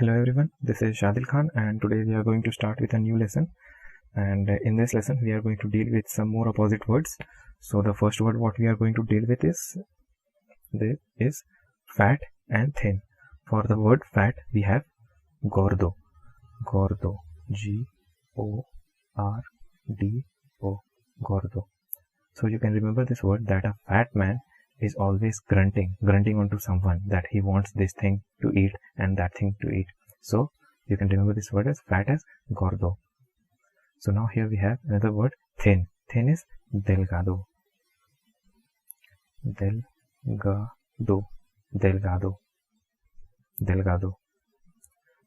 Hello everyone, this is Shadil Khan and today we are going to start with a new lesson, and in this lesson we are going to deal with some more opposite words. So the first word what we are going to deal with is fat and thin. For the word fat we have gordo, G-O-R-D-O, gordo. So you can remember this word that a fat man is always grunting onto someone that he wants this thing to eat and that thing to eat. So you can remember this word as fat as gordo. So now here we have another word thin. Thin is delgado. Delgado.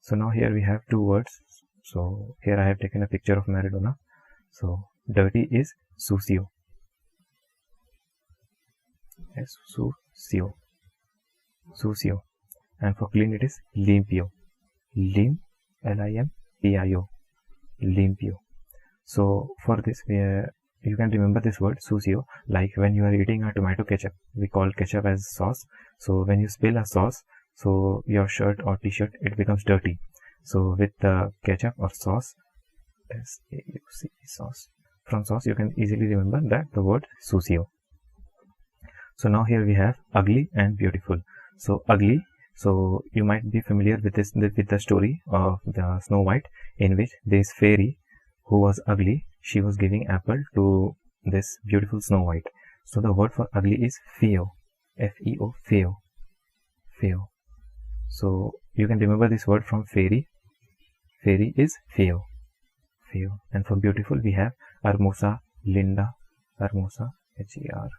So now here we have two words. So here I have taken a picture of Maradona. So dirty is sucio. Yes, sucio. And for clean it is limpio. L-I-M-P-I-O. Limpio. So for this you can remember this word sucio, like when you are eating a tomato ketchup, we call ketchup as sauce. So when you spill a sauce, so your shirt or t-shirt, it becomes dirty. So with the ketchup or sauce, S-A-U-C, sauce, from sauce you can easily remember that the word sucio. So now here we have ugly and beautiful. So ugly, so you might be familiar with the story of the Snow White, in which this fairy who was ugly, she was giving apple to this beautiful Snow White. So the word for ugly is feo, F-E-O, feo. So you can remember this word from fairy. Fairy is feo. And for beautiful we have hermosa, linda, hermosa, H-E-R-M-O-S-A.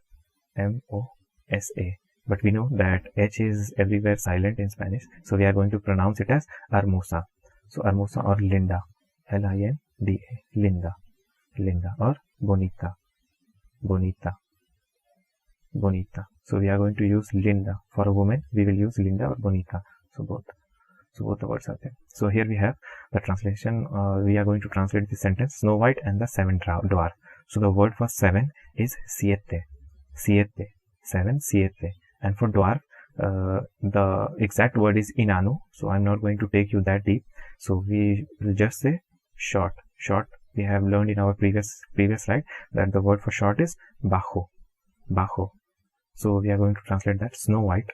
But we know that H is everywhere silent in Spanish, so we are going to pronounce it as hermosa. So hermosa or linda, L-I-N-D-A, linda, or bonita. So we are going to use linda. For a woman we will use linda or bonita. So both the words are there. So here we have the translation. We are going to translate the sentence Snow White and the Seven Dwarf. So the word for seven is siete, seven, siete. And for dwarf, the exact word is inano. So I'm not going to take you that deep. So we will just say short. We have learned in our previous slide that the word for short is bajo. So we are going to translate that Snow White,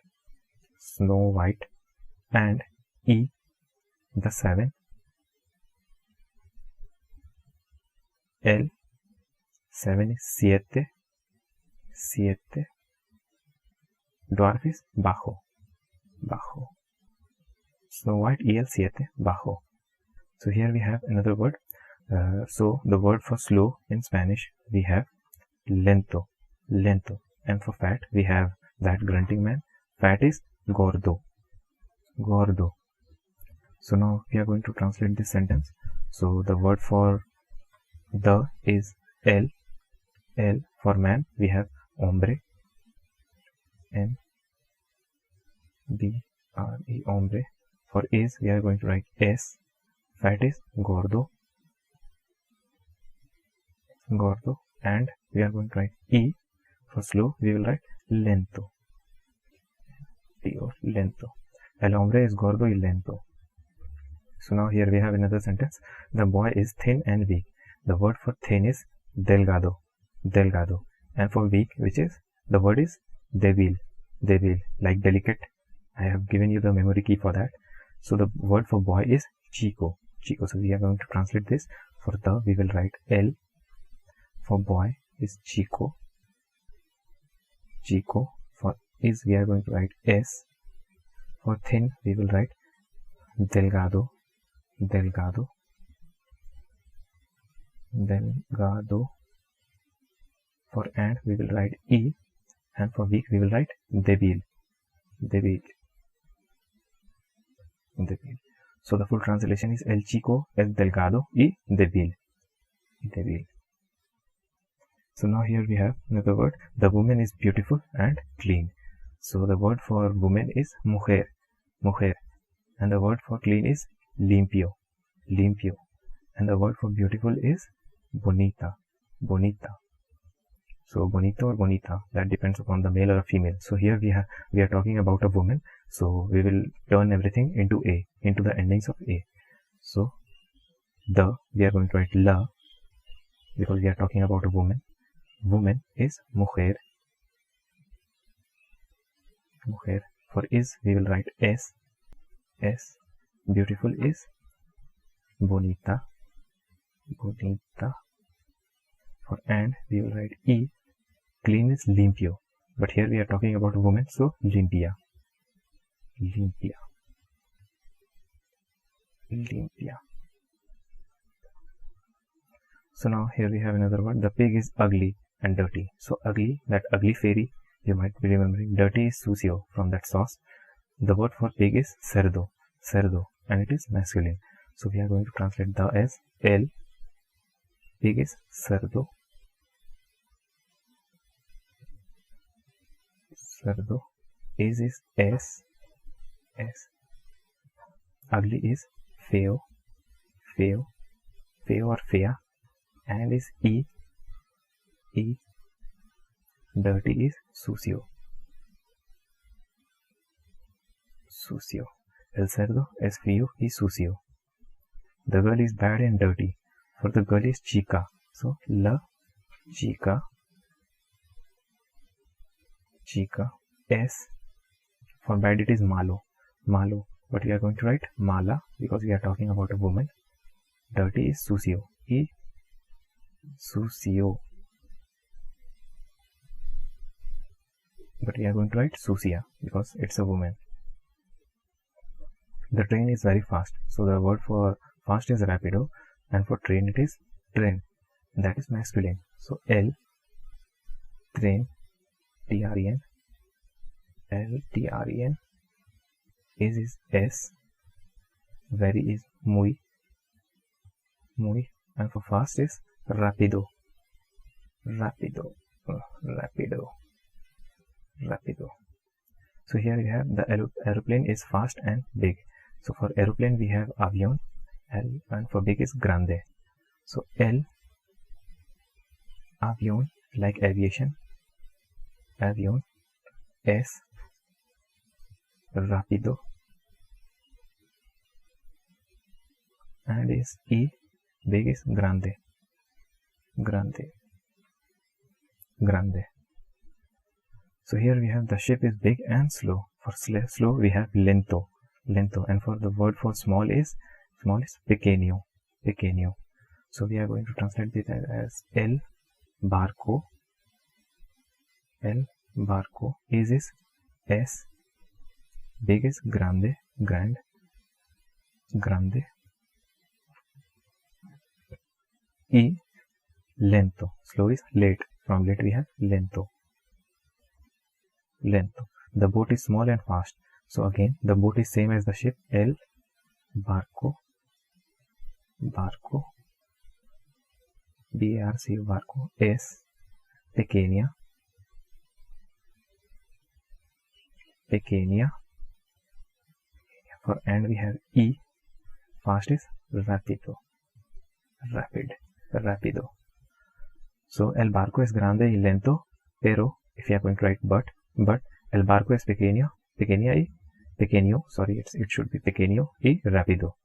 and the seven, L, seven is siete, dwarf is bajo. Snow White, el siete, bajo. So here we have another word. So the word for slow in Spanish we have lento. And for fat we have that grunting man. Fat is gordo. So now we are going to translate this sentence. So the word for the is L. For man we have hombre, M-B-R-E, hombre. For is we are going to write S. Fat is gordo, and we are going to write E. For slow we will write lento, lento. El hombre es gordo y lento. So now here we have another sentence. The boy is thin and weak. The word for thin is delgado, and for weak, the word is débil, like delicate. I have given you the memory key for that. So the word for boy is chico. So we are going to translate this. For the we will write L. For boy is chico. For is we are going to write S. For thin we will write delgado. For and we will write E, and for weak we will write débil. So the full translation is El chico es delgado y débil. So now here we have another word. The woman is beautiful and clean. So the word for woman is mujer, and the word for clean is limpio, and the word for beautiful is bonita. So bonito or bonita, that depends upon the male or female. So here we are talking about a woman. So we will turn everything into a, into the endings of a. So we are going to write la, because we are talking about a woman. Woman is mujer. Mujer. For is, we will write s. S. Beautiful is bonita. Bonita. For and, we will write e. Clean is limpio. But here we are talking about a woman, so limpia. Limpia. Limpia. So now here we have another word. The pig is ugly and dirty. So ugly, that ugly fairy, you might be remembering. Dirty is sucio, from that sauce. The word for pig is cerdo. Cerdo. And it is masculine. So we are going to translate the as el. Pig is cerdo. Cerdo. Is s. S. Ugly is feo. Feo. Feo or fea. And is e. E. Dirty is sucio. Sucio. El cerdo es feo y sucio. The girl is bad and dirty. For the girl is chica. So la chica. Chica. S. For bad it is malo. Malo. But we are going to write mala because we are talking about a woman. Dirty is sucio. E. Sucio. But we are going to write sucia because it's a woman. The train is very fast. So the word for fast is rapido, and for train it is tren. That is masculine. So L. Tren. Tren. L. Tren. Is S. Very is muy. Muy. And for fast is rapido. Rapido. Rapido. Rapido. So here we have the aeroplane is fast and big. So for aeroplane we have avión, L, and for big is grande. So L. Avión, like aviation. Avión. S. Rápido. And is E. Big is grande. Grande. Grande. So here we have the ship is big and slow. For slow we have lento. Lento. And for the word for small is pequeño. Pequeño. So we are going to translate it as el barco. El barco. Is S. Big is grande. Grand. Grande. E. Lento. Slow is late. From late we have lento. Lento. The boat is small and fast. So again the boat is same as the ship. El barco. Barco. B-A-R-C, barco. S. Pequeña. Pequeña. For and we have E. Fast is rápido. Rapid. Rápido. So el barco es grande y lento, pero if you are going to write but el barco es pequeño, pequeña y pequeño, sorry, it should be pequeño y rápido.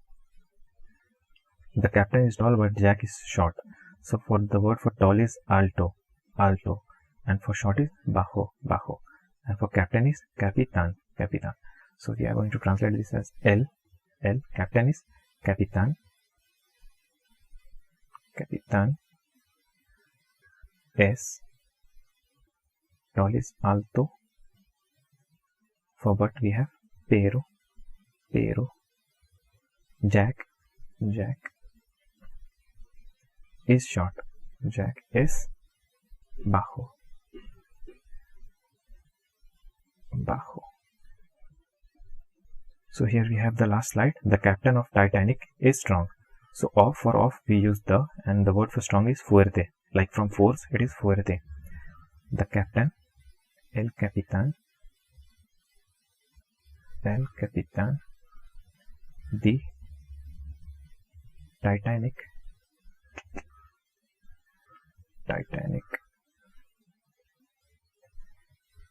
The captain is tall but Jack is short. So for the word for tall is alto, alto, and for short is bajo, bajo, and for captain is capitán, capitán. So we are going to translate this as L, captain is capitán, capitán. S. Tall is alto. For but we have pero, pero. Jack, Jack is short. Jack is bajo, bajo. So here we have the last slide. The captain of Titanic is strong. So for off we use the, and the word for strong is fuerte. Like from force it is fuerte. The captain, el capitán, the Titanic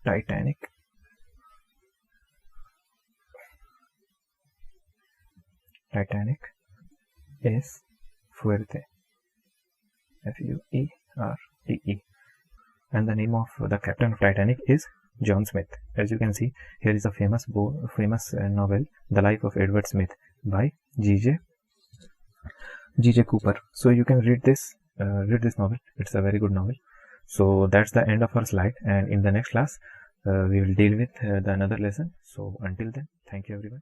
Titanic. Titanic es fuerte. F-U-E-R-T-E. And the name of the captain of Titanic is John Smith. As you can see, here is a famous novel, The Life of Edward Smith, by G.J. Cooper. So you can read this novel. It's a very good novel. So that's the end of our slide, and in the next class we will deal with the another lesson. So until then, thank you everyone.